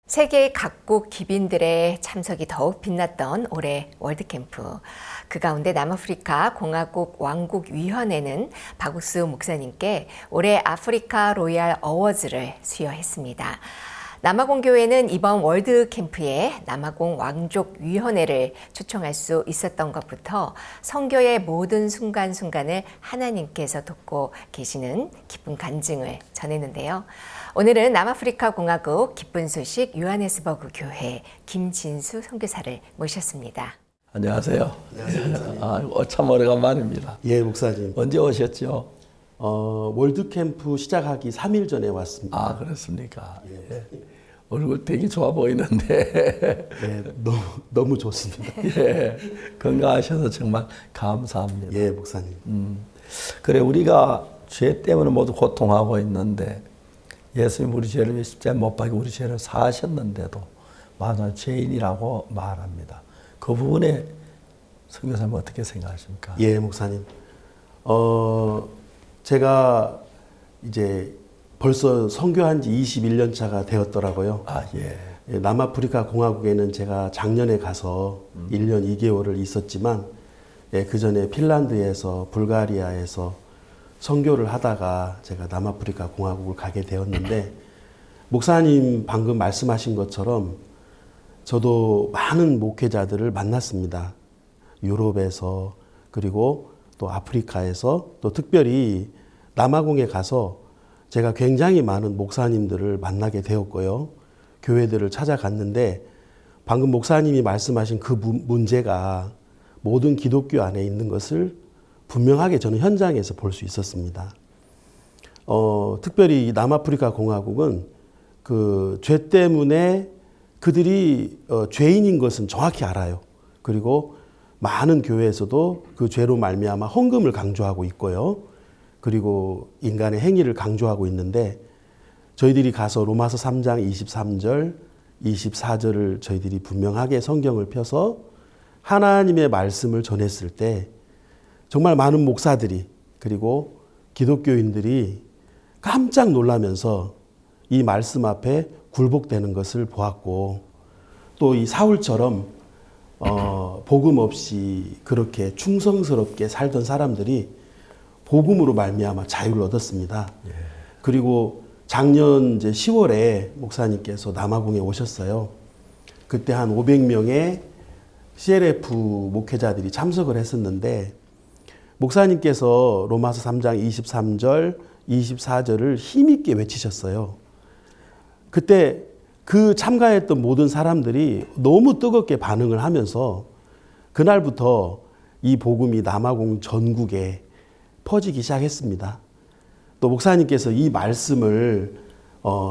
세계 각국 기빈들의 참석이 더욱 빛났던 올해 월드캠프. 그 가운데 남아프리카 공화국 왕국위원회는 박욱수 목사님께 올해 아프리카 로얄 어워즈를 수여했습니다. 남아공교회는 이번 월드캠프에 남아공 왕족위원회를 초청할 수 있었던 것부터 선교의 모든 순간순간을 하나님께서 돕고 계시는 기쁜 간증을 전했는데요. 오늘은 남아프리카 공화국 기쁜 소식 요하네스버그 교회 김진수 선교사를 모셨습니다. 안녕하세요. 안녕하세요. 참 오래간만입니다. 예, 목사님. 언제 오셨죠? 월드캠프 시작하기 3일 전에 왔습니다. 아, 그렇습니까? 예. 얼굴 되게 좋아 보이는데. 네, 너무 좋습니다. 예, 건강하셔서 정말 감사합니다. 예, 목사님. 그래, 우리가 죄 때문에 모두 고통하고 있는데 예수님 우리 죄를 십자가에 못 박혀 우리 죄를 사하셨는데도 마지막 죄인이라고 말합니다. 그 부분에 선교사님 어떻게 생각하십니까? 예, 목사님. 제가 이제 벌써 선교한 지 21년 차가 되었더라고요. 아, 예. 남아프리카 공화국에는 제가 작년에 가서 1년 2개월을 있었지만, 그 전에 핀란드에서 불가리아에서 선교를 하다가 제가 남아프리카 공화국을 가게 되었는데, 목사님 방금 말씀하신 것처럼 저도 많은 목회자들을 만났습니다. 유럽에서, 그리고 또 아프리카에서, 또 특별히 남아공에 가서 제가 굉장히 많은 목사님들을 만나게 되었고요. 교회들을 찾아갔는데 방금 목사님이 말씀하신 그 문제가 모든 기독교 안에 있는 것을 분명하게 저는 현장에서 볼 수 있었습니다. 특별히 남아프리카 공화국은 그 죄 때문에 그들이 죄인인 것은 정확히 알아요. 그리고 많은 교회에서도 그 죄로 말미암아 헌금을 강조하고 있고요. 그리고 인간의 행위를 강조하고 있는데 저희들이 가서 로마서 3장 23절, 24절을 저희들이 분명하게 성경을 펴서 하나님의 말씀을 전했을 때 정말 많은 목사들이 그리고 기독교인들이 깜짝 놀라면서 이 말씀 앞에 굴복되는 것을 보았고 또 이 사울처럼 복음 없이 그렇게 충성스럽게 살던 사람들이 복음으로 말미암아 자유를 얻었습니다. 예. 그리고 작년 이제 10월에 목사님께서 남아공에 오셨어요. 그때 한 500명의 CLF 목회자들이 참석을 했었는데 목사님께서 로마서 3장 23절, 24절을 힘있게 외치셨어요. 그때 그 참가했던 모든 사람들이 너무 뜨겁게 반응을 하면서 그날부터 이 복음이 남아공 전국에 퍼지기 시작했습니다. 또 목사님께서 이 말씀을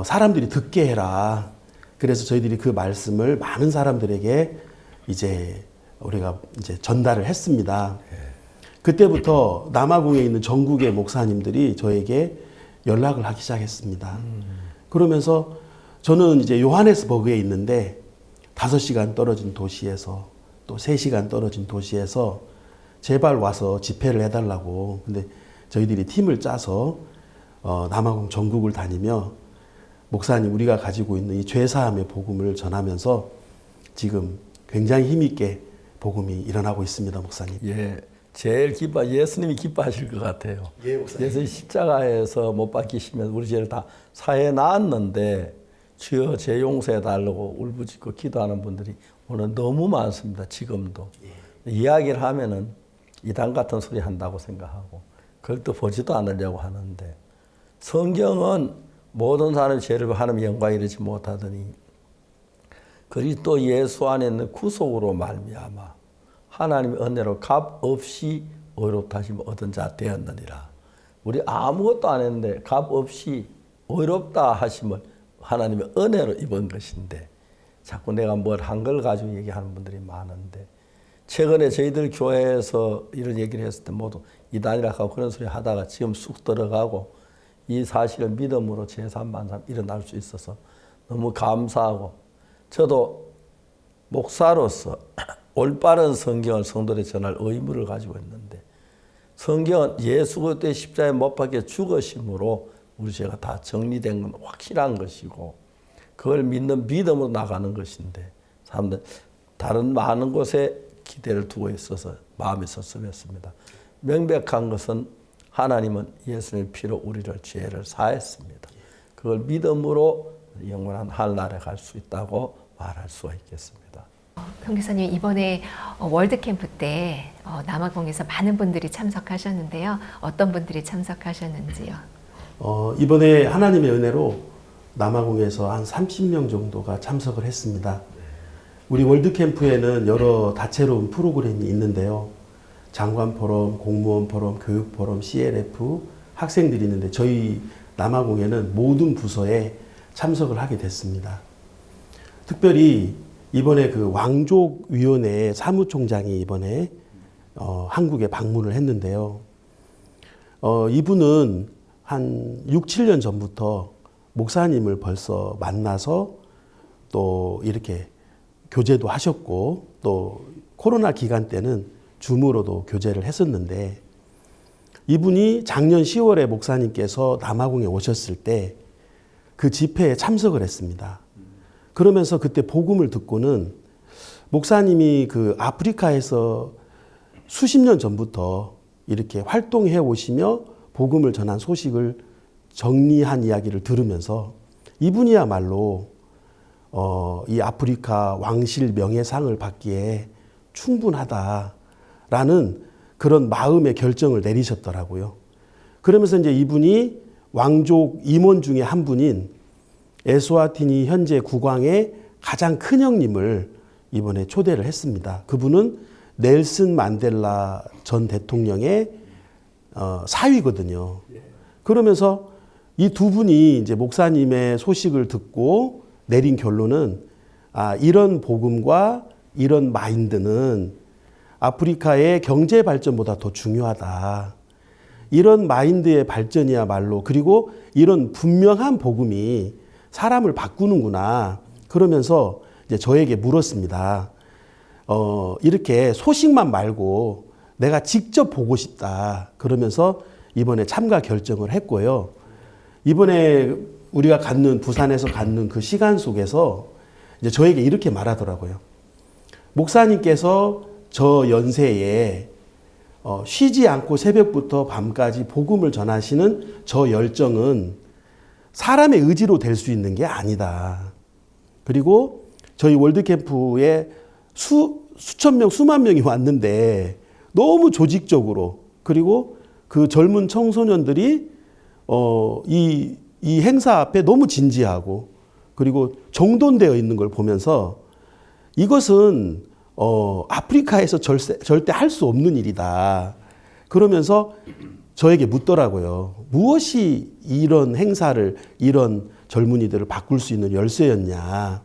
사람들이 듣게 해라. 그래서 저희들이 그 말씀을 많은 사람들에게 이제 우리가 이제 전달을 했습니다. 그때부터 남아공에 있는 전국의 목사님들이 저에게 연락을 하기 시작했습니다. 그러면서 저는 이제 요하네스버그에 있는데 5시간 떨어진 도시에서 또 3시간 떨어진 도시에서 제발 와서 집회를 해달라고. 근데 저희들이 팀을 짜서 남아공 전국을 다니며 목사님 우리가 가지고 있는 이 죄사함의 복음을 전하면서 지금 굉장히 힘있게 복음이 일어나고 있습니다, 목사님. 예, 제일 예수님이 기뻐하실 것 같아요. 예, 목사님. 예수님 십자가에서 못 박히시면 우리 죄를 다 사해 놨는데 주여 제 용서해 달라고 울부짖고 기도하는 분들이 오늘 너무 많습니다. 지금도. 예. 이야기를 하면은 이단 같은 소리 한다고 생각하고 그걸 또 보지도 않으려고 하는데 성경은 모든 사람의 죄를 하나님 영광에 이르지 못하더니 그리스도 예수 안에 있는 구속으로 말미암아 하나님의 은혜로 값 없이 의롭다 하심을 얻은 자 되었느니라. 우리 아무것도 안 했는데 값 없이 의롭다 하심을 하나님의 은혜로 입은 것인데 자꾸 내가 뭘 한 걸 가지고 얘기하는 분들이 많은데 최근에 저희들 교회에서 이런 얘기를 했을 때 모두 이단이라 하고 그런 소리 하다가 지금 쑥 들어가고 이 사실을 믿음으로 제3만삼 일어날 수 있어서 너무 감사하고 저도 목사로서 올바른 성경을 성도들에 전할 의무를 가지고 있는데 성경은 예수 그리스도의 십자가에 못 박혀 죽으심으로 우리 죄가 다 정리된 건 확실한 것이고 그걸 믿는 믿음으로 나가는 것인데 사람들 다른 많은 곳에 기대를 두고 있어서 마음이 섭섭했습니다. 명백한 것은 하나님은 예수님의 피로 우리를 죄를 사했습니다. 그걸 믿음으로 영원한 하늘나라에 갈 수 있다고 말할 수가 있겠습니다. 평교사님 이번에 월드 캠프 때 남아공에서 많은 분들이 참석하셨는데요. 어떤 분들이 참석하셨는지요? 이번에 하나님의 은혜로 남아공에서 한 30명 정도가 참석을 했습니다. 우리 월드 캠프에는 여러 다채로운 프로그램이 있는데요. 장관 포럼, 공무원 포럼, 교육 포럼, CLF 학생들이 있는데 저희 남아공에는 모든 부서에 참석을 하게 됐습니다. 특별히 이번에 그 왕족위원회 사무총장이 이번에 한국에 방문을 했는데요. 이분은 한 6, 7년 전부터 목사님을 벌써 만나서 또 이렇게 교제도 하셨고 또 코로나 기간 때는 줌으로도 교제를 했었는데 이분이 작년 10월에 목사님께서 남아공에 오셨을 때 그 집회에 참석을 했습니다. 그러면서 그때 복음을 듣고는 목사님이 그 아프리카에서 수십 년 전부터 이렇게 활동해 오시며 복음을 전한 소식을 정리한 이야기를 들으면서 이분이야말로 이 아프리카 왕실 명예상을 받기에 충분하다라는 그런 마음의 결정을 내리셨더라고요. 그러면서 이제 이분이 왕족 임원 중에 한 분인 에스와티니 현재 국왕의 가장 큰 형님을 이번에 초대를 했습니다. 그분은 넬슨 만델라 전 대통령의 사위거든요. 그러면서 이 두 분이 이제 목사님의 소식을 듣고 내린 결론은 이런 복음과 이런 마인드는 아프리카의 경제 발전보다 더 중요하다. 이런 마인드의 발전이야말로 그리고 이런 분명한 복음이 사람을 바꾸는구나. 그러면서 이제 저에게 물었습니다. 이렇게 소식만 말고 내가 직접 보고 싶다. 그러면서 이번에 참가 결정을 했고요. 이번에 우리가 부산에서 갖는 그 시간 속에서 이제 저에게 이렇게 말하더라고요. 목사님께서 저 연세에 쉬지 않고 새벽부터 밤까지 복음을 전하시는 저 열정은 사람의 의지로 될 수 있는 게 아니다. 그리고 저희 월드캠프에 수천 명, 수만 명이 왔는데 너무 조직적으로 그리고 그 젊은 청소년들이 이 행사 앞에 너무 진지하고 그리고 정돈되어 있는 걸 보면서 이것은 아프리카에서 절대 할 수 없는 일이다. 그러면서 저에게 묻더라고요. 무엇이 이런 행사를, 이런 젊은이들을 바꿀 수 있는 열쇠였냐.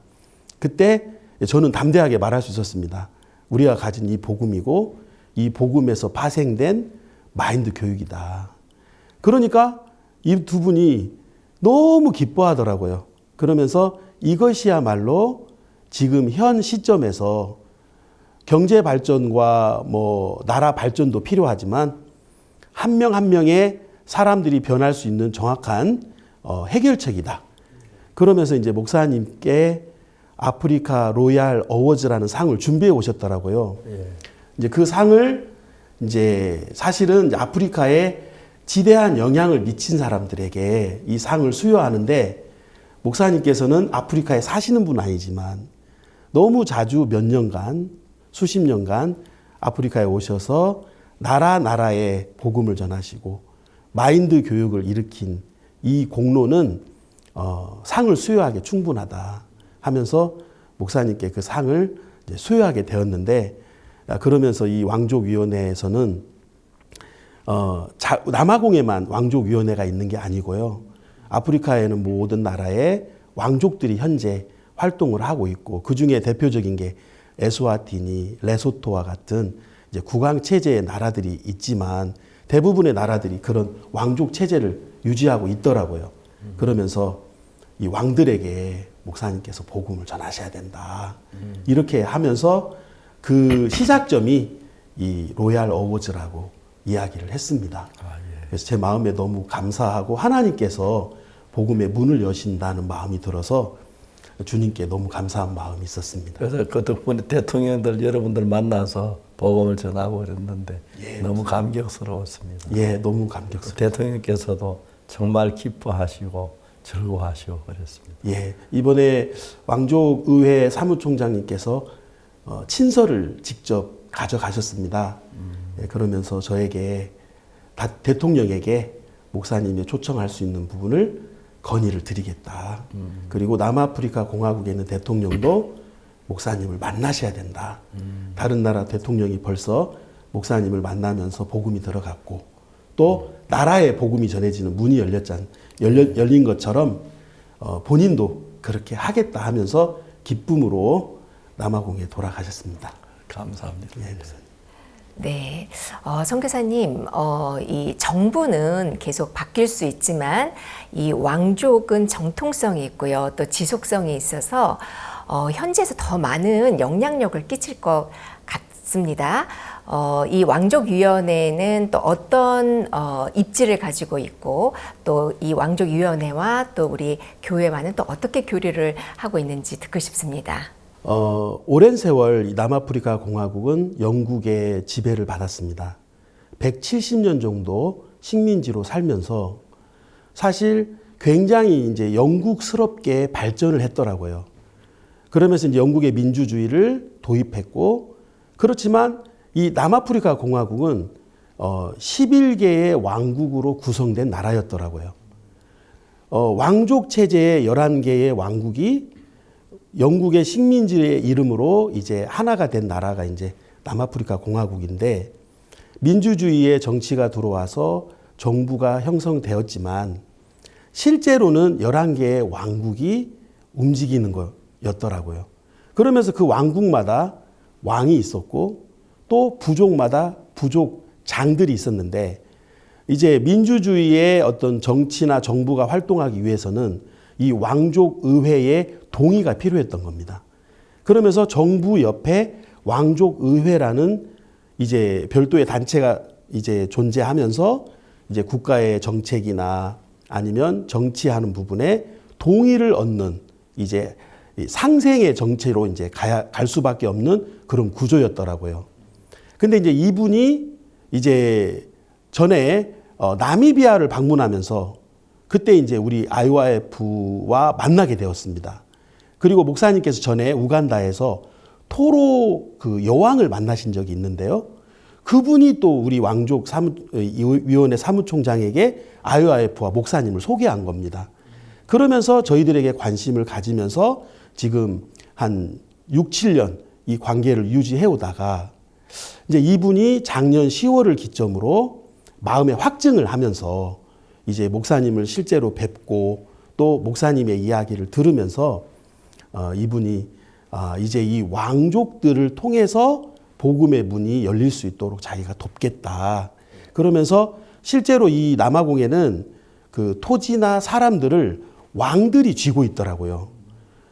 그때 저는 담대하게 말할 수 있었습니다. 우리가 가진 이 복음이고 이 복음에서 파생된 마인드 교육이다. 그러니까 이 두 분이 너무 기뻐하더라고요. 그러면서 이것이야말로 지금 현 시점에서 경제 발전과 나라 발전도 필요하지만 한 명 한 명의 사람들이 변할 수 있는 정확한 해결책이다. 그러면서 이제 목사님께 아프리카 로얄 어워즈라는 상을 준비해 오셨더라고요. 이제 그 상을 이제 사실은 아프리카에 지대한 영향을 미친 사람들에게 이 상을 수여하는데 목사님께서는 아프리카에 사시는 분 아니지만 너무 자주 몇 년간 수십 년간 아프리카에 오셔서 나라에 복음을 전하시고 마인드 교육을 일으킨 이 공로는 상을 수여하기에 충분하다 하면서 목사님께 그 상을 이제 수여하게 되었는데 그러면서 이 왕족위원회에서는 남아공에만 왕족위원회가 있는 게 아니고요. 아프리카에는 모든 나라의 왕족들이 현재 활동을 하고 있고 그 중에 대표적인 게 에스와티니, 레소토와 같은 이제 국왕 체제의 나라들이 있지만 대부분의 나라들이 그런 왕족 체제를 유지하고 있더라고요. 그러면서 이 왕들에게 목사님께서 복음을 전하셔야 된다. 이렇게 하면서 그 시작점이 이 로얄 어워즈라고 이야기를 했습니다. 그래서 제 마음에 너무 감사하고 하나님께서 복음의 문을 여신다는 마음이 들어서 주님께 너무 감사한 마음이 있었습니다. 그래서 그 덕분에 대통령들 여러분들 만나서 복음을 전하고 그랬는데 너무 감격스러웠습니다. 예, 너무 감격스러워요. 대통령께서도 정말 기뻐하시고 즐거워하시고 그랬습니다. 예, 이번에 왕족의회 사무총장님께서 친서를 직접 가져가셨습니다. 예, 그러면서 저에게 대통령에게 목사님이 초청할 수 있는 부분을 건의를 드리겠다. 그리고 남아프리카 공화국에 있는 대통령도 목사님을 만나셔야 된다. 다른 나라 대통령이 벌써 목사님을 만나면서 복음이 들어갔고 또 나라에 복음이 전해지는 문이 열린 것처럼 본인도 그렇게 하겠다 하면서 기쁨으로 남아공에 돌아가셨습니다. 감사합니다. 예, 목사님. 네, 선교사님, 이 정부는 계속 바뀔 수 있지만 이 왕족은 정통성이 있고요, 또 지속성이 있어서 현지에서 더 많은 영향력을 끼칠 것 같습니다. 이 왕족위원회는 또 어떤 입지를 가지고 있고 또 이 왕족위원회와 또 우리 교회와는 또 어떻게 교류를 하고 있는지 듣고 싶습니다. 오랜 세월 이 남아프리카 공화국은 영국의 지배를 받았습니다. 170년 정도 식민지로 살면서 사실 굉장히 이제 영국스럽게 발전을 했더라고요. 그러면서 이제 영국의 민주주의를 도입했고, 그렇지만 이 남아프리카 공화국은 11개의 왕국으로 구성된 나라였더라고요. 왕족 체제의 11개의 왕국이 영국의 식민지의 이름으로 이제 하나가 된 나라가 이제 남아프리카 공화국인데, 민주주의의 정치가 들어와서 정부가 형성되었지만 실제로는 11개의 왕국이 움직이는 거였더라고요. 그러면서 그 왕국마다 왕이 있었고 또 부족마다 부족장들이 있었는데, 이제 민주주의의 어떤 정치나 정부가 활동하기 위해서는 이 왕족 의회의 동의가 필요했던 겁니다. 그러면서 정부 옆에 왕족 의회라는 이제 별도의 단체가 이제 존재하면서 이제 국가의 정책이나 아니면 정치하는 부분에 동의를 얻는 이제 상생의 정체로 이제 갈 수밖에 없는 그런 구조였더라고요. 근데 이제 이분이 이제 전에 나미비아를 방문하면서 그때 이제 우리 IORF와 만나게 되었습니다. 그리고 목사님께서 전에 우간다에서 토로 그 여왕을 만나신 적이 있는데요. 그분이 또 우리 왕족 위원회 사무총장에게 IORF와 목사님을 소개한 겁니다. 그러면서 저희들에게 관심을 가지면서 지금 한 6, 7년 이 관계를 유지해 오다가 이제 이분이 작년 10월을 기점으로 마음의 확증을 하면서 이제 목사님을 실제로 뵙고 또 목사님의 이야기를 들으면서 이분이 이제 이 왕족들을 통해서 복음의 문이 열릴 수 있도록 자기가 돕겠다. 그러면서 실제로 이 남아공에는 그 토지나 사람들을 왕들이 쥐고 있더라고요.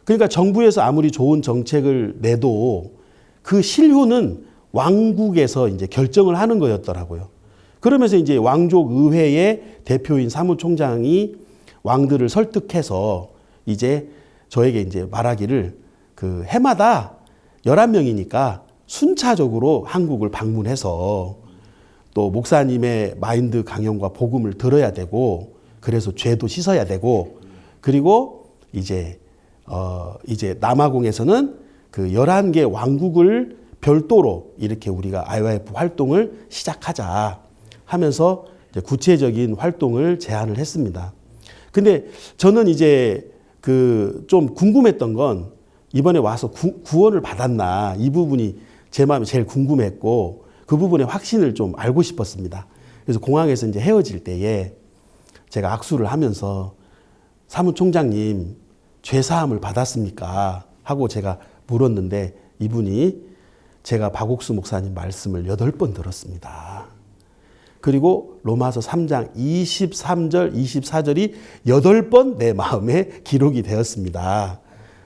그러니까 정부에서 아무리 좋은 정책을 내도 그 실효는 왕국에서 이제 결정을 하는 거였더라고요. 그러면서 이제 왕족 의회의 대표인 사무총장이 왕들을 설득해서 이제 저에게 이제 말하기를 그 해마다 11명이니까 순차적으로 한국을 방문해서 또 목사님의 마인드 강연과 복음을 들어야 되고, 그래서 죄도 씻어야 되고, 그리고 이제 남아공에서는 그 11개 왕국을 별도로 이렇게 우리가 IORF 활동을 시작하자 하면서 이제 구체적인 활동을 제안을 했습니다. 근데 저는 이제 그 좀 궁금했던 건 이번에 와서 구원을 받았나, 이 부분이 제 마음이 제일 궁금했고 그 부분의 확신을 좀 알고 싶었습니다. 그래서 공항에서 이제 헤어질 때에 제가 악수를 하면서 사무총장님 죄사함을 받았습니까? 하고 제가 물었는데 이분이 제가 박옥수 목사님 말씀을 8번 들었습니다. 그리고 로마서 3장 23절, 24절이 8번 내 마음에 기록이 되었습니다.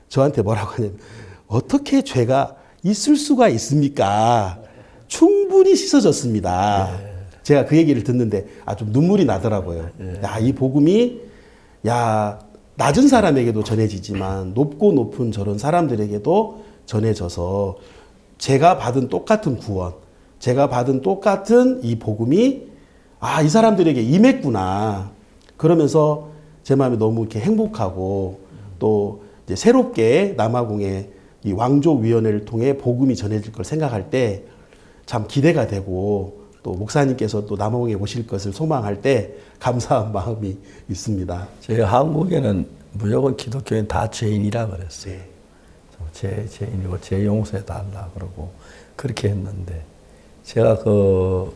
저한테 뭐라고 하냐면 어떻게 죄가 있을 수가 있습니까? 충분히 씻어졌습니다. 제가 그 얘기를 듣는데 좀 눈물이 나더라고요. 야, 이 복음이 낮은 사람에게도 전해지지만 높고 높은 저런 사람들에게도 전해져서 제가 받은 똑같은 구원, 제가 받은 똑같은 이 복음이 이 사람들에게 임했구나. 그러면서 제 마음이 너무 이렇게 행복하고 또 이제 새롭게 남아공의 이 왕족위원회를 통해 복음이 전해질 걸 생각할 때 참 기대가 되고 또 목사님께서 또 남아공에 오실 것을 소망할 때 감사한 마음이 있습니다. 저희 한국에는 무조건 기독교인 다 죄인이라 그랬어요. 네. 죄인이고 죄 용서해 달라 그러고 그렇게 했는데 제가 그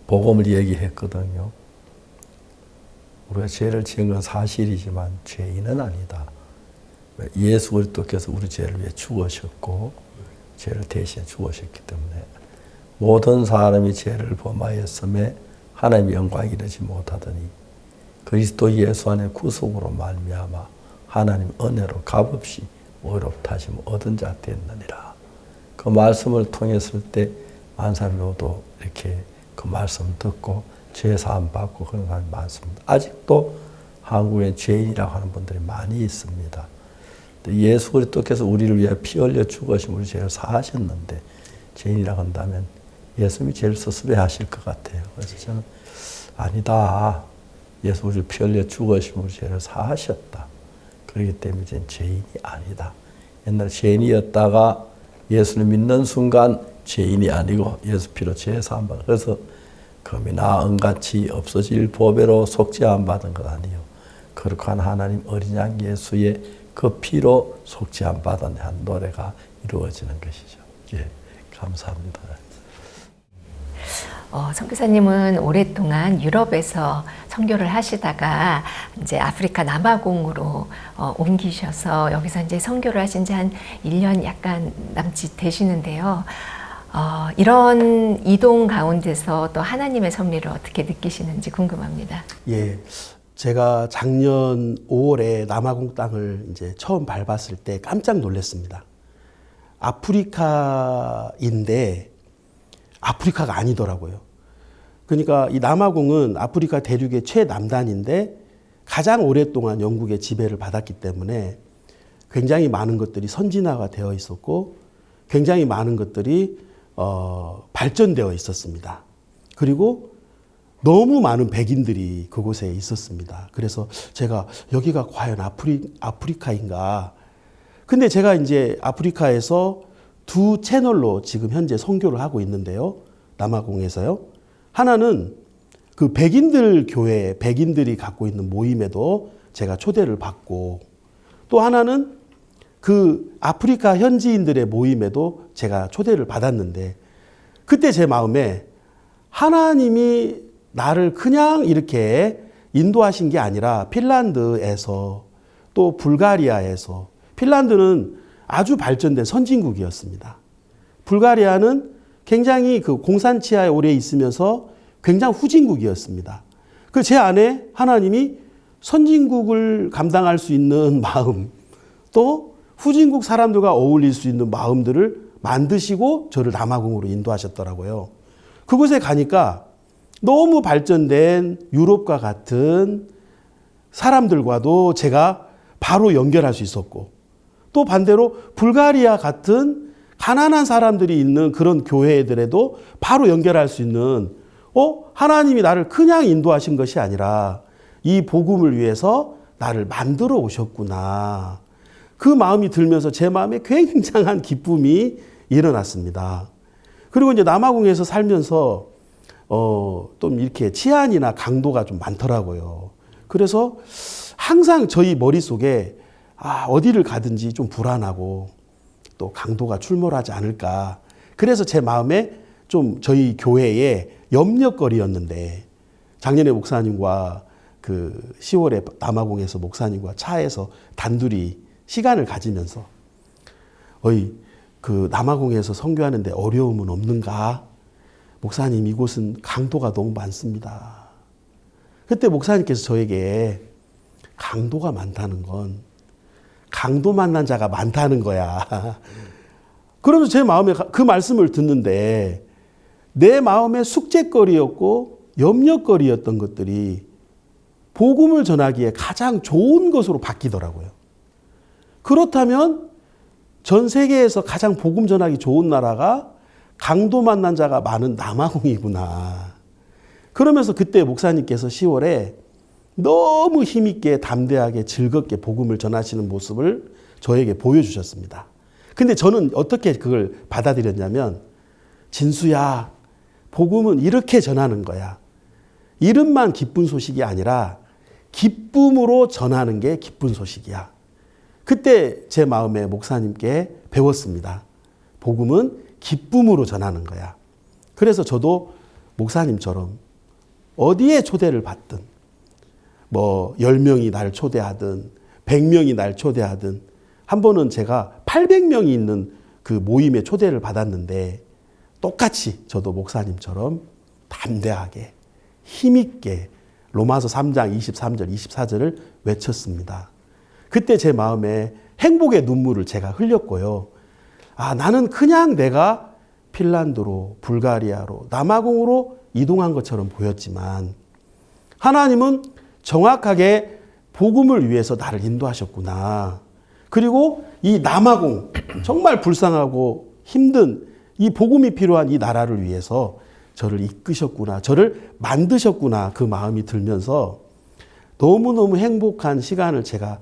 복음을 얘기했거든요. 우리가 죄를 지은 건 사실이지만 죄인은 아니다. 예수 그리스도께서 우리 죄를 위해 죽으셨고 죄를 대신 죽으셨기 때문에 모든 사람이 죄를 범하였음에 하나님의 영광이 이르지 못하더니 그리스도 예수 안에 구속으로 말미암아 하나님 은혜로 값없이 의롭다 하심 얻은 자 됐느니라. 그 말씀을 통했을 때 많은 사람이 모두 이렇게 그 말씀 듣고 죄 사함 받고 그런 사람이 많습니다. 아직도 한국에 죄인이라고 하는 분들이 많이 있습니다. 예수 그리스도께서 우리를 위해 피 흘려 죽으시면 우리 죄를 사하셨는데 죄인이라고 한다면 예수님이 제일 섭섭해하실 것 같아요. 그래서 저는 아니다. 예수 우리를 피 흘려 죽으시면 우리 죄를 사하셨다. 그렇기 때문에 이제는 죄인이 아니다. 옛날에 죄인이었다가 예수를 믿는 순간 죄인이 아니고 예수 피로 죄 사함 받아. 그래서 금이나 은같이 없어질 보배로 속죄함 받은 것 아니요. 거룩한 하나님 어린 양 예수의 그 피로 속죄함 받은 한 노래가 이루어지는 것이죠. 예, 감사합니다. 선교사님은 오랫동안 유럽에서 선교를 하시다가 이제 아프리카 남아공으로 옮기셔서 여기서 이제 선교를 하신 지 한 1년 약간 남짓 되시는데요. 이런 이동 가운데서 또 하나님의 섭리를 어떻게 느끼시는지 궁금합니다. 예. 제가 작년 5월에 남아공 땅을 이제 처음 밟았을 때 깜짝 놀랐습니다. 아프리카인데 아프리카가 아니더라고요. 그러니까 이 남아공은 아프리카 대륙의 최남단인데 가장 오랫동안 영국의 지배를 받았기 때문에 굉장히 많은 것들이 선진화가 되어 있었고 굉장히 많은 것들이 발전되어 있었습니다. 그리고 너무 많은 백인들이 그곳에 있었습니다. 그래서 제가 여기가 과연 아프리카인가. 근데 제가 이제 아프리카에서 두 채널로 지금 현재 선교를 하고 있는데요. 남아공에서요. 하나는 그 백인들 교회, 백인들이 갖고 있는 모임에도 제가 초대를 받고 또 하나는 그 아프리카 현지인들의 모임에도 제가 초대를 받았는데 그때 제 마음에 하나님이 나를 그냥 이렇게 인도하신 게 아니라 핀란드에서 또 불가리아에서 핀란드는 아주 발전된 선진국이었습니다. 불가리아는 굉장히 그 공산치하에 오래 있으면서 굉장히 후진국이었습니다. 그 제 안에 하나님이 선진국을 감당할 수 있는 마음 또 후진국 사람들과 어울릴 수 있는 마음들을 만드시고 저를 남아공으로 인도하셨더라고요. 그곳에 가니까 너무 발전된 유럽과 같은 사람들과도 제가 바로 연결할 수 있었고 또 반대로 불가리아 같은 가난한 사람들이 있는 그런 교회들에도 바로 연결할 수 있는 하나님이 나를 그냥 인도하신 것이 아니라 이 복음을 위해서 나를 만들어 오셨구나. 그 마음이 들면서 제 마음에 굉장한 기쁨이 일어났습니다. 그리고 이제 남아공에서 살면서 좀 이렇게 치안이나 강도가 좀 많더라고요. 그래서 항상 저희 머릿속에 어디를 가든지 좀 불안하고 또 강도가 출몰하지 않을까. 그래서 제 마음에 좀 저희 교회의 염려거리였는데 작년에 목사님과 그 10월에 남아공에서 목사님과 차에서 단둘이 시간을 가지면서 그 남아공에서 선교하는데 어려움은 없는가? 목사님 이곳은 강도가 너무 많습니다. 그때 목사님께서 저에게 강도가 많다는 건 강도 만난 자가 많다는 거야. 그러면서 제 마음에 그 말씀을 듣는데 내 마음의 숙제거리였고 염려거리였던 것들이 복음을 전하기에 가장 좋은 것으로 바뀌더라고요. 그렇다면 전 세계에서 가장 복음 전하기 좋은 나라가 강도 만난 자가 많은 남아공이구나. 그러면서 그때 목사님께서 10월에 너무 힘있게 담대하게 즐겁게 복음을 전하시는 모습을 저에게 보여주셨습니다. 근데 저는 어떻게 그걸 받아들였냐면, 진수야, 복음은 이렇게 전하는 거야. 이름만 기쁜 소식이 아니라 기쁨으로 전하는 게 기쁜 소식이야. 그때 제 마음에 목사님께 배웠습니다. 복음은 기쁨으로 전하는 거야. 그래서 저도 목사님처럼 어디에 초대를 받든, 뭐 10명이 날 초대하든 100명이 날 초대하든, 한 번은 제가 800명이 있는 그 모임에 초대를 받았는데 똑같이 저도 목사님처럼 담대하게 힘있게 로마서 3장 23절 24절을 외쳤습니다. 그때 제 마음에 행복의 눈물을 제가 흘렸고요. 아, 나는 그냥 내가 핀란드로, 불가리아로, 남아공으로 이동한 것처럼 보였지만 하나님은 정확하게 복음을 위해서 나를 인도하셨구나. 그리고 이 남아공, 정말 불쌍하고 힘든 이 복음이 필요한 이 나라를 위해서 저를 이끄셨구나, 저를 만드셨구나, 그 마음이 들면서 너무너무 행복한 시간을 제가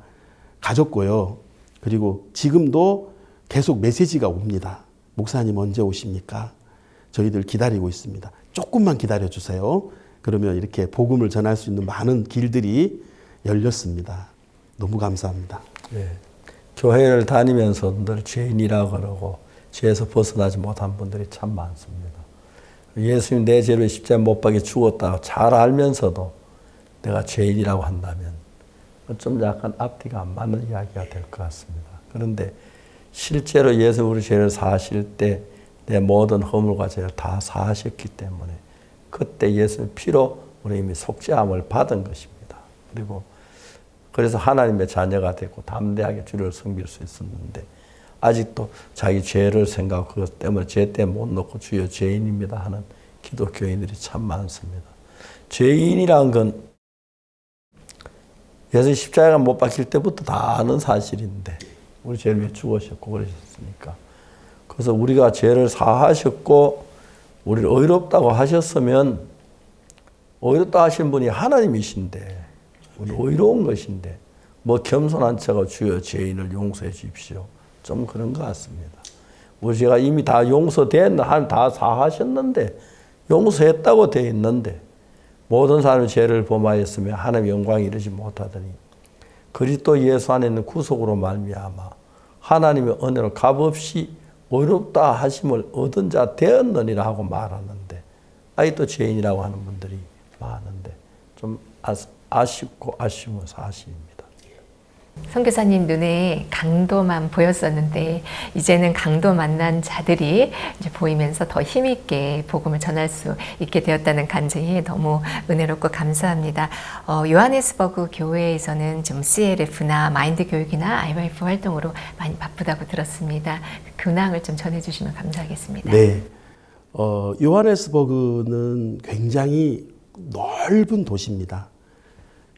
가졌고요. 그리고 지금도 계속 메시지가 옵니다. 목사님 언제 오십니까? 저희들 기다리고 있습니다. 조금만 기다려주세요. 그러면 이렇게 복음을 전할 수 있는 많은 길들이 열렸습니다. 너무 감사합니다. 네. 교회를 다니면서 늘 죄인이라고 그러고 죄에서 벗어나지 못한 분들이 참 많습니다. 예수님 내 죄로 십자가에 못 박혀 죽었다고 잘 알면서도 내가 죄인이라고 한다면 좀 약간 앞뒤가 안 맞는 이야기가 될 것 같습니다. 그런데 실제로 예수 우리 죄를 사하실 때 내 모든 허물과 죄를 다 사하셨기 때문에 그때 예수의 피로 우리 이미 속죄함을 받은 것입니다. 그리고 그래서 하나님의 자녀가 되고 담대하게 주를 섬길 수 있었는데 아직도 자기 죄를 생각하고 그것 때문에 죄 때문에 못 놓고 주여 죄인입니다 하는 기독교인들이 참 많습니다. 죄인이란 건 예수 십자가가 못 박힐 때부터 다 아는 사실인데 우리 죄를 위해 죽으셨고 그러셨으니까. 그래서 우리가 죄를 사하셨고 우리를 의롭다고 하셨으면 의롭다 하신 분이 하나님이신데 우리 의로운 것인데 뭐 겸손한 척하고 주여 죄인을 용서해 주십시오. 좀 그런 것 같습니다. 우리 죄가 이미 다 용서됐는데 하나님 다 사하셨는데 용서했다고 되어 있는데 모든 사람이 죄를 범하였으며 하나님의 영광이 이르지 못하더니 그리스도 예수 안에 있는 구속으로 말미암아 하나님의 은혜로 값없이 의롭다 하심을 얻은 자 되었느니라 하고 말하는데 아직도 죄인이라고 하는 분들이 많은데 좀 아쉽고 아쉬운 사실입니다. 선교사님 눈에 강도만 보였었는데 이제는 강도 만난 자들이 이제 보이면서 더 힘있게 복음을 전할 수 있게 되었다는 간증이 너무 은혜롭고 감사합니다. 요하네스버그 교회에서는 좀 CLF나 마인드 교육이나 IYF 활동으로 많이 바쁘다고 들었습니다. 그 근황을 좀 전해주시면 감사하겠습니다. 네, 요하네스버그는 굉장히 넓은 도시입니다.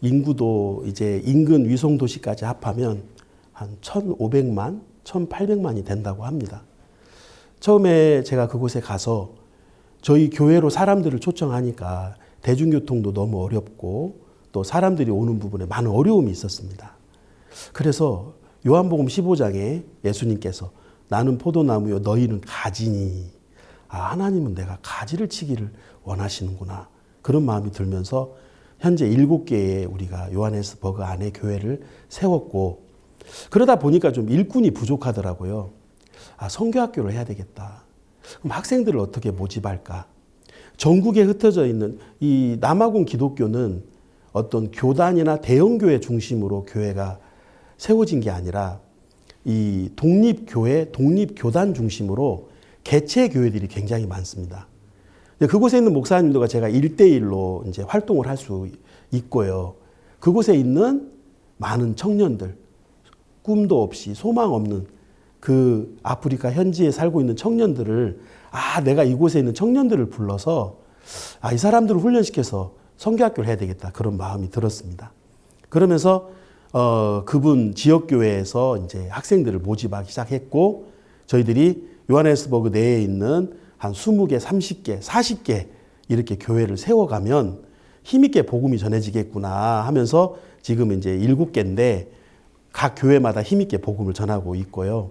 인구도 이제 인근 위성 도시까지 합하면 한 1,500만, 1,800만이 된다고 합니다. 처음에 제가 그곳에 가서 저희 교회로 사람들을 초청하니까 대중교통도 너무 어렵고 또 사람들이 오는 부분에 많은 어려움이 있었습니다. 그래서 요한복음 15장에 예수님께서 나는 포도나무요 너희는 가지니, 하나님은 내가 가지를 치기를 원하시는구나, 그런 마음이 들면서 현재 7개의 우리가 요하네스버그 안에 교회를 세웠고, 그러다 보니까 좀 일꾼이 부족하더라고요. 선교학교를 해야 되겠다. 그럼 학생들을 어떻게 모집할까? 전국에 흩어져 있는 이 남아공 기독교는 어떤 교단이나 대형교회 중심으로 교회가 세워진 게 아니라 이 독립교회, 독립교단 중심으로 개체 교회들이 굉장히 많습니다. 그곳에 있는 목사님들과 제가 1대1로 이제 활동을 할 수 있고요. 그곳에 있는 많은 청년들, 꿈도 없이 소망 없는 그 아프리카 현지에 살고 있는 청년들을 내가 이곳에 있는 청년들을 불러서 이 사람들을 훈련시켜서 선교학교를 해야 되겠다 그런 마음이 들었습니다. 그러면서 그분 지역교회에서 이제 학생들을 모집하기 시작했고 저희들이 요하네스버그 내에 있는 한 20개, 30개, 40개 이렇게 교회를 세워가면 힘있게 복음이 전해지겠구나 하면서 지금 이제 7개인데 각 교회마다 힘있게 복음을 전하고 있고요.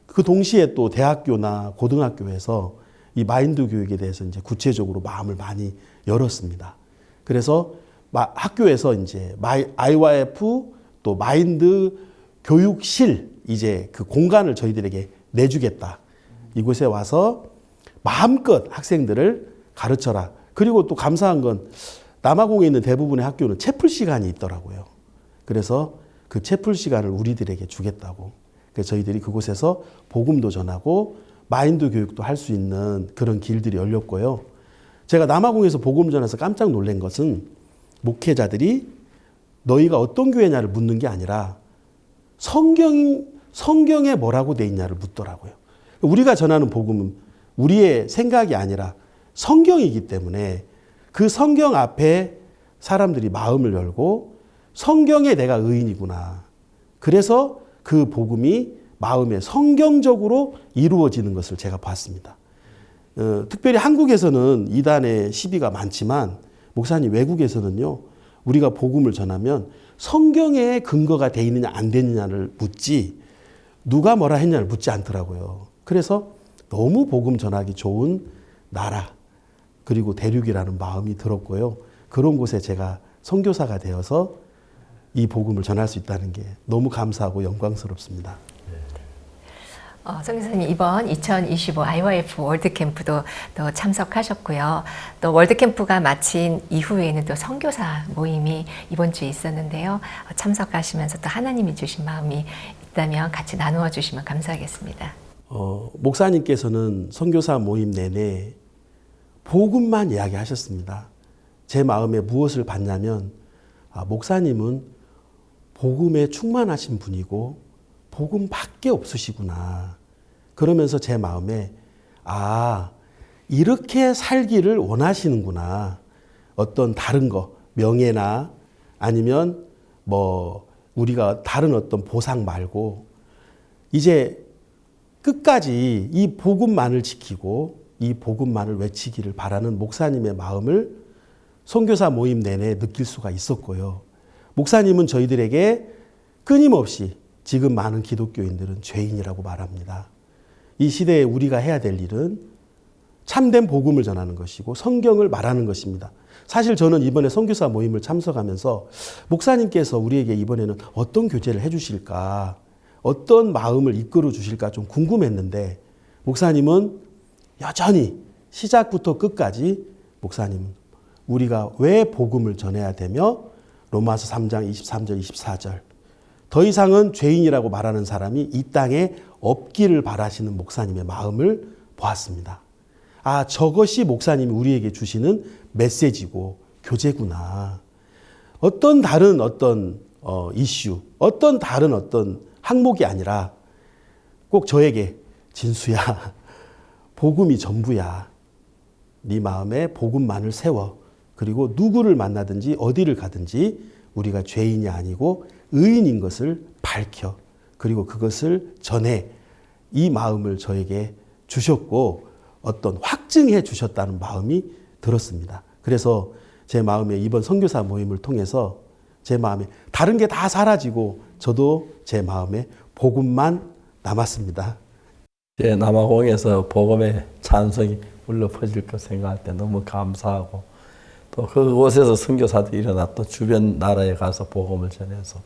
그 동시에 또 대학교나 고등학교에서 이 마인드 교육에 대해서 이제 구체적으로 마음을 많이 열었습니다. 그래서 학교에서 이제 IYF 또 마인드 교육실 이제 그 공간을 저희들에게 내주겠다. 이곳에 와서 마음껏 학생들을 가르쳐라. 그리고 또 감사한 건 남아공에 있는 대부분의 학교는 채플 시간이 있더라고요. 그래서 그 채플 시간을 우리들에게 주겠다고. 그래서 저희들이 그곳에서 복음도 전하고 마인드 교육도 할 수 있는 그런 길들이 열렸고요. 제가 남아공에서 복음 전해서 깜짝 놀란 것은 목회자들이 너희가 어떤 교회냐를 묻는 게 아니라 성경에 뭐라고 돼 있냐를 묻더라고요. 우리가 전하는 복음은 우리의 생각이 아니라 성경이기 때문에 그 성경 앞에 사람들이 마음을 열고 성경에 내가 의인이구나. 그래서 그 복음이 마음에 성경적으로 이루어지는 것을 제가 봤습니다. 특별히 한국에서는 이단의 시비가 많지만 목사님 외국에서는요. 우리가 복음을 전하면 성경에 근거가 돼 있느냐 안 되느냐를 묻지 누가 뭐라 했냐를 묻지 않더라고요. 그래서 너무 복음 전하기 좋은 나라 그리고 대륙이라는 마음이 들었고요. 그런 곳에 제가 선교사가 되어서 이 복음을 전할 수 있다는 게 너무 감사하고 영광스럽습니다. 선교사님 이번 2025 IYF 월드캠프도 또 참석하셨고요. 또 월드캠프가 마친 이후에는 또 선교사 모임이 이번 주에 있었는데요. 참석하시면서 또 하나님이 주신 마음이 있다면 같이 나누어 주시면 감사하겠습니다. 목사님께서는 선교사 모임 내내 복음만 이야기하셨습니다. 제 마음에 무엇을 봤냐면 목사님은 복음에 충만하신 분이고 복음밖에 없으시구나. 그러면서 제 마음에 이렇게 살기를 원하시는구나. 어떤 다른 거 명예나 아니면 뭐 우리가 다른 어떤 보상 말고 이제 끝까지 이 복음만을 지키고 이 복음만을 외치기를 바라는 목사님의 마음을 선교사 모임 내내 느낄 수가 있었고요. 목사님은 저희들에게 끊임없이 지금 많은 기독교인들은 죄인이라고 말합니다. 이 시대에 우리가 해야 될 일은 참된 복음을 전하는 것이고 성경을 말하는 것입니다. 사실 저는 이번에 선교사 모임을 참석하면서 목사님께서 우리에게 이번에는 어떤 교제를 해 주실까, 어떤 마음을 이끌어 주실까 좀 궁금했는데 목사님은 여전히 시작부터 끝까지 목사님은 우리가 왜 복음을 전해야 되며 로마서 3장 23절 24절 더 이상은 죄인이라고 말하는 사람이 이 땅에 없기를 바라시는 목사님의 마음을 보았습니다. 저것이 목사님이 우리에게 주시는 메시지고 교제구나. 어떤 다른 이슈, 어떤 다른 항목이 아니라 꼭 저에게 진수야, 복음이 전부야. 네 마음에 복음만을 세워. 그리고 누구를 만나든지 어디를 가든지 우리가 죄인이 아니고 의인인 것을 밝혀. 그리고 그것을 전해. 이 마음을 저에게 주셨고 어떤 확증해 주셨다는 마음이 들었습니다. 그래서 제 마음에 이번 선교사 모임을 통해서 제 마음에 다른 게 다 사라지고 저도 제 마음에 복음만 남았습니다. 제 남아공에서 복음의 찬성이 울려 퍼질 것 생각할 때 너무 감사하고 또 그곳에서 선교사들이 일어나 또 주변 나라에 가서 복음을 전해서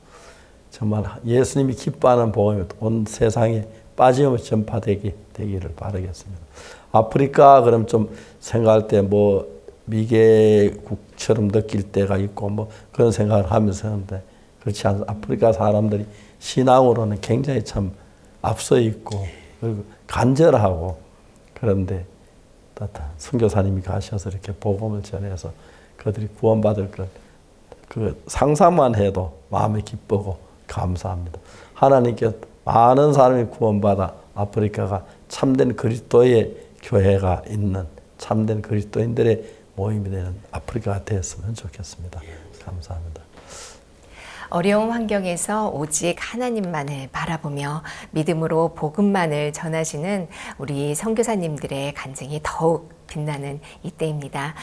정말 예수님이 기뻐하는 복음이 온 세상에 빠짐없이 전파되기를 바라겠습니다. 아프리카 그럼 좀 생각할 때 뭐 미개국처럼 느낄 때가 있고 뭐 그런 생각을 하면서 하는데 그렇지 않습니다. 아프리카 사람들이 신앙으로는 굉장히 참 앞서 있고 그리고 간절하고 그런데 선교사님이 가셔서 이렇게 복음을 전해서 그들이 구원받을 걸 그 상상만 해도 마음이 기쁘고 감사합니다. 하나님께 많은 사람이 구원받아 아프리카가 참된 그리스도의 교회가 있는 참된 그리스도인들의 모임이 되는 아프리카가 됐으면 좋겠습니다. 감사합니다. 어려운 환경에서 오직 하나님만을 바라보며 믿음으로 복음만을 전하시는 우리 선교사님들의 간증이 더욱 빛나는 이때입니다.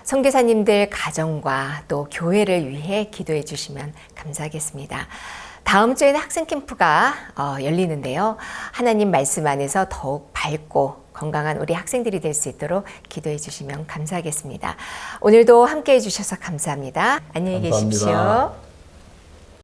선교사님들 가정과 또 교회를 위해 기도해 주시면 감사하겠습니다. 다음 주에는 학생 캠프가 열리는데요. 하나님 말씀 안에서 더욱 밝고 건강한 우리 학생들이 될 수 있도록 기도해 주시면 감사하겠습니다. 오늘도 함께 해주셔서 감사합니다. 안녕히 감사합니다. 계십시오.